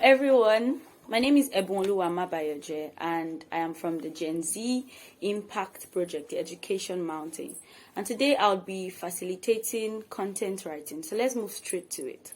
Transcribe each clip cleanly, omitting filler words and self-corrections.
everyone, my name is Ebunoluwa Mabayoje and I am from the Gen Z Impact Project, the Education Mountain. And today I'll be facilitating content writing. So let's move straight to it.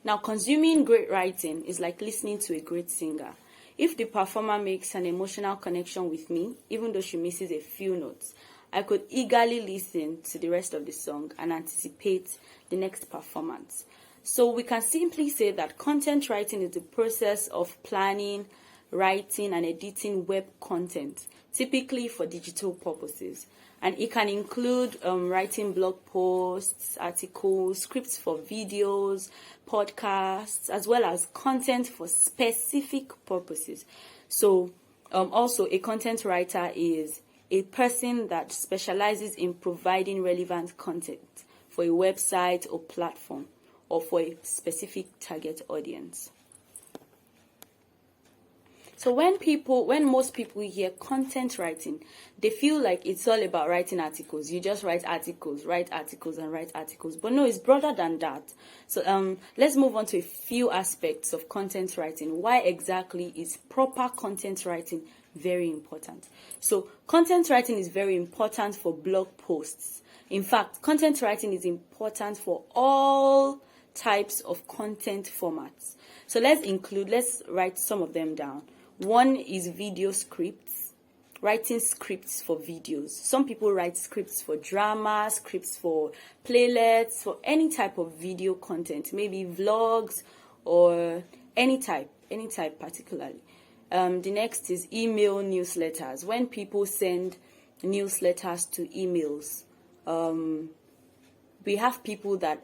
Now, consuming great writing is like listening to a great singer. If the performer makes an emotional connection with me, even though she misses a few notes, I could eagerly listen to the rest of the song and anticipate the next performance. So we can simply say that content writing is the process of planning, writing, and editing web content, typically for digital purposes. And it can include writing blog posts, articles, scripts for videos, podcasts, as well as content for specific purposes. So also a content writer is a person that specializes in providing relevant content for a website or platform, or for a specific target audience. So when most people hear content writing, they feel like it's all about writing articles. You just write articles, and write articles. But no, it's broader than that. So let's move on to a few aspects of content writing. Why exactly is proper content writing very important? So content writing is very important for blog posts. In fact, content writing is important for all types of content formats. So let's write some of them down. One is video scripts, writing scripts for videos. Some people write scripts for drama, scripts for playlists, for any type of video content, maybe vlogs or any type particularly. The next is email newsletters. When people send newsletters to emails, we have people that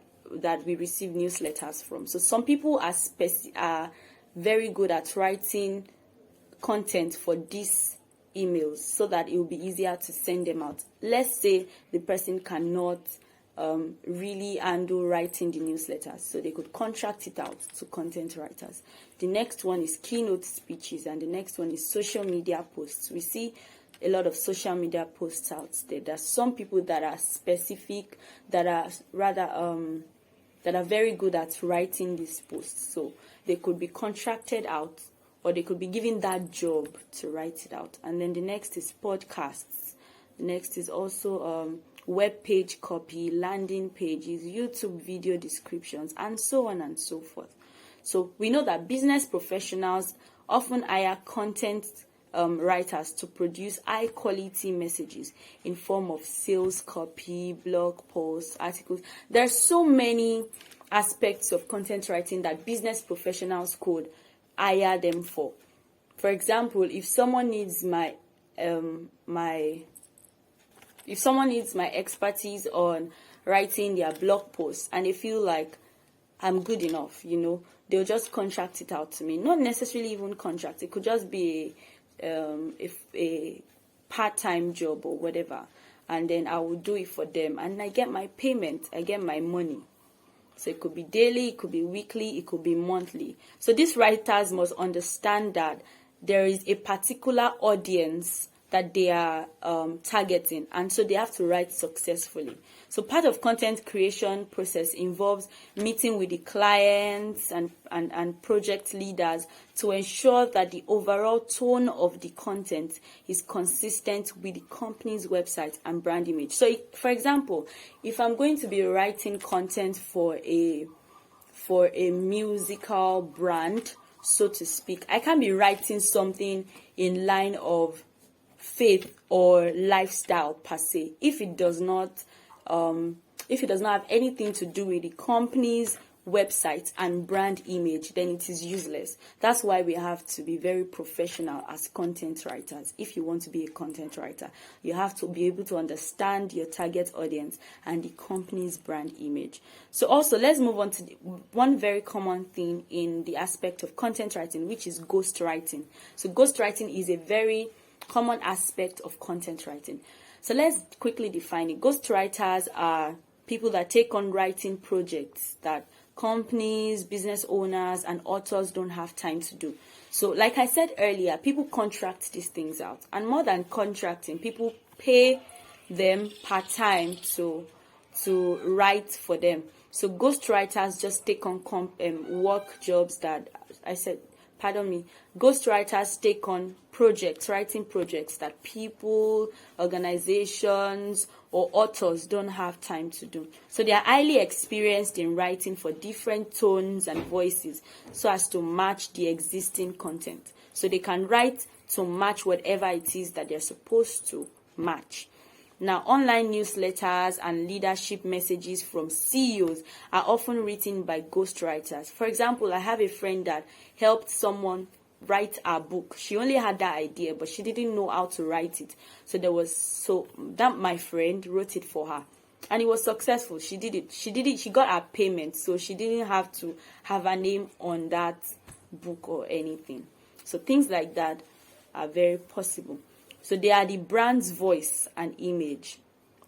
we receive newsletters from. So some people are very good at writing content for these emails so that it will be easier to send them out. Let's say the person cannot really handle writing the newsletters, so they could contract it out to content writers. The next one is keynote speeches, and the next one is social media posts. We see a lot of social media posts out there. There's some people that are specific, that are very good at writing these posts. So they could be contracted out, or they could be given that job to write it out. And then the next is podcasts. The next is also web page copy, landing pages, YouTube video descriptions, and so on and so forth. So we know that business professionals often hire content writers to produce high quality messages in form of sales copy, blog posts, articles. There's so many aspects of content writing that business professionals could hire them for. For example, if someone needs my expertise on writing their blog posts and they feel like I'm good enough, they'll just contract it out to me. Not necessarily even contract. It could just be a part-time job or whatever, and then I will do it for them, and I get my payment, I get my money. So it could be daily, it could be weekly, it could be monthly. So these writers must understand that there is a particular audience that they are targeting, and so they have to write successfully. So part of content creation process involves meeting with the clients and project leaders to ensure that the overall tone of the content is consistent with the company's website and brand image. So for example, if I'm going to be writing content for a musical brand, so to speak, I can't be writing something in line of faith or lifestyle per se if it does not have anything to do with the company's website and brand image. Then it is useless. That's why we have to be very professional as content writers. If you want to be a content writer, you have to be able to understand your target audience and the company's brand image. So also, let's move on to one very common thing in the aspect of content writing, which is ghostwriting. So ghostwriting is a very common aspect of content writing. So let's quickly define it. Ghostwriters are people that take on writing projects that companies, business owners, and authors don't have time to do. So like I said earlier, people contract these things out. And more than contracting, people pay them part-time to write for them. So ghostwriters just take on work jobs that I said ghostwriters take on writing projects that people, organizations, or authors don't have time to do. So they are highly experienced in writing for different tones and voices so as to match the existing content. So they can write to match whatever it is that they're supposed to match. Now, online newsletters and leadership messages from CEOs are often written by ghostwriters. For example, I have a friend that helped someone write a book. She only had that idea, but she didn't know how to write it. So my friend wrote it for her, and it was successful. She did it. She got her payment, so she didn't have to have her name on that book or anything. So things like that are very possible. So they are the brand's voice and image.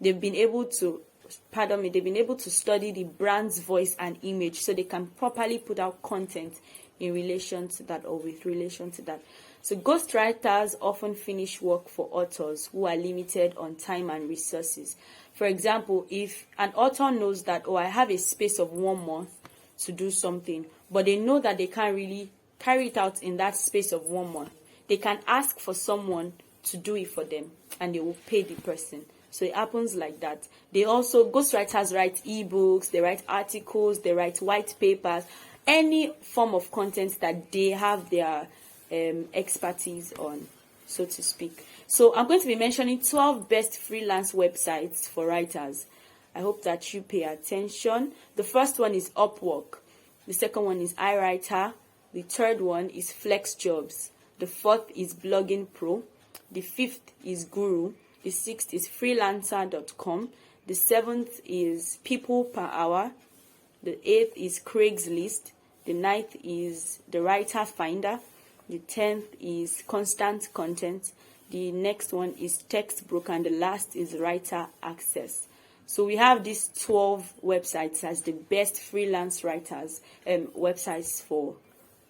They've been able to study the brand's voice and image so they can properly put out content in relation to that or with relation to that. So ghostwriters often finish work for authors who are limited on time and resources. For example, if an author knows that, I have a space of 1 month to do something, but they know that they can't really carry it out in that space of 1 month, they can ask for someone to do it for them and they will pay the person. So it happens like that. Ghostwriters write ebooks, they write articles, they write white papers, any form of content that they have their expertise on, so to speak. So I'm going to be mentioning 12 best freelance websites for writers. I hope that you pay attention. The first one is Upwork. The second one is iWriter. The third one is FlexJobs. The fourth is Blogging Pro. The fifth is Guru. The sixth is freelancer.com. The seventh is People Per Hour. The eighth is Craigslist. The ninth is The Writer Finder. The 10th is Constant Content. The next one is Textbook. And the last is Writer Access. So we have these 12 websites as the best freelance writers, websites for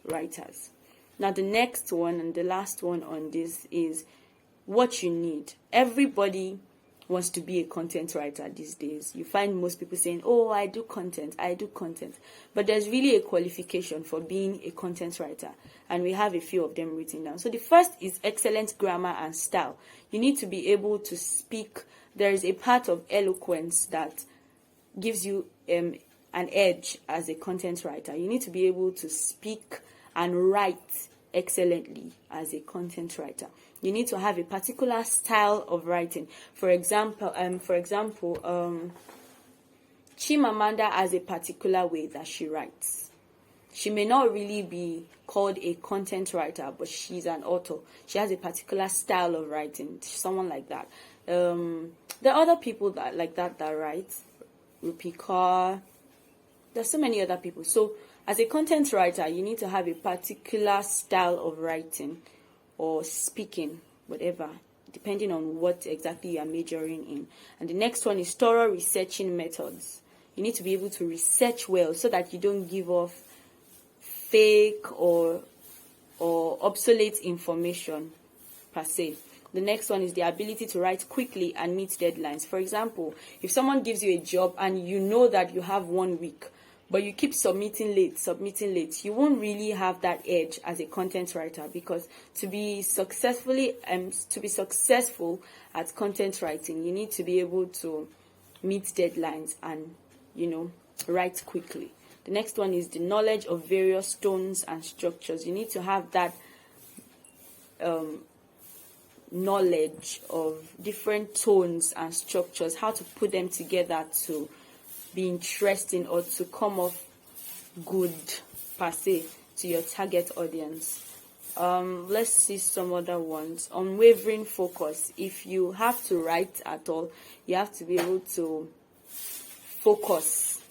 writers. Now the next one and the last one on this is what you need. Everybody wants to be a content writer these days. You find most people saying, I do content. But there's really a qualification for being a content writer. And we have a few of them written down. So the first is excellent grammar and style. You need to be able to speak. There is a part of eloquence that gives you an edge as a content writer. You need to be able to speak and write excellently as a content writer. You need to have a particular style of writing. For example, Chimamanda has a particular way that she writes. She may not really be called a content writer, but she's an author. She has a particular style of writing. Someone like that. There are other people that write. Rupi Kaur. There's so many other people. So as a content writer, you need to have a particular style of writing or speaking, whatever, depending on what exactly you are majoring in. And the next one is thorough researching methods. You need to be able to research well so that you don't give off fake or obsolete information per se. The next one is the ability to write quickly and meet deadlines. For example, if someone gives you a job and you know that you have 1 week, but you keep submitting late, you won't really have that edge as a content writer, because to be successful at content writing, you need to be able to meet deadlines and, write quickly. The next one is the knowledge of various tones and structures. You need to have that knowledge of different tones and structures, how to put them together to be interesting or to come off good per se to your target audience. Let's see some other ones. Unwavering focus. If you have to write at all, you have to be able to focus.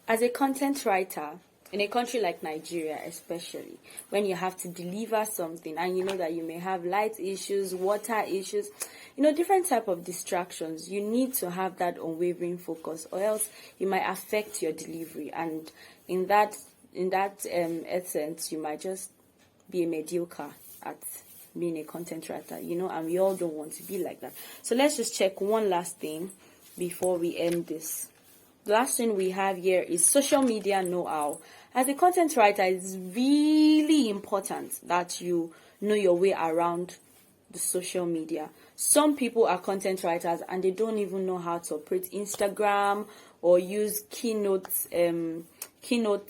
As a content writer, in a country like Nigeria especially, when you have to deliver something and you know that you may have light issues, water issues, different type of distractions, you need to have that unwavering focus, or else it might affect your delivery. And in that essence, you might just be a mediocre at being a content writer, and we all don't want to be like that. So let's just check one last thing before we end this. The last thing we have here is social media know-how. As a content writer, it's really important that you know your way around the social media. Some people are content writers and they don't even know how to operate Instagram or use keynote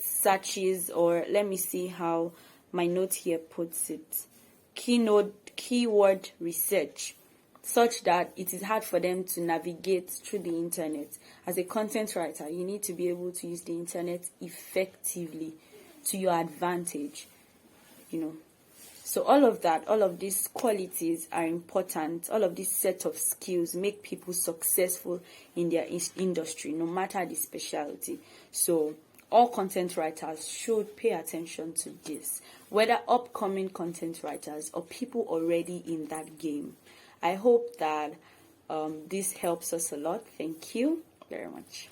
searches, or let me see how my note here puts it. Keyword research, such that it is hard for them to navigate through the internet. As a content writer, you need to be able to use the internet effectively to your advantage, So all of these qualities are important. All of these set of skills make people successful in their industry, no matter the specialty. So all content writers should pay attention to this, whether upcoming content writers or people already in that game. I hope that this helps us a lot. Thank you very much.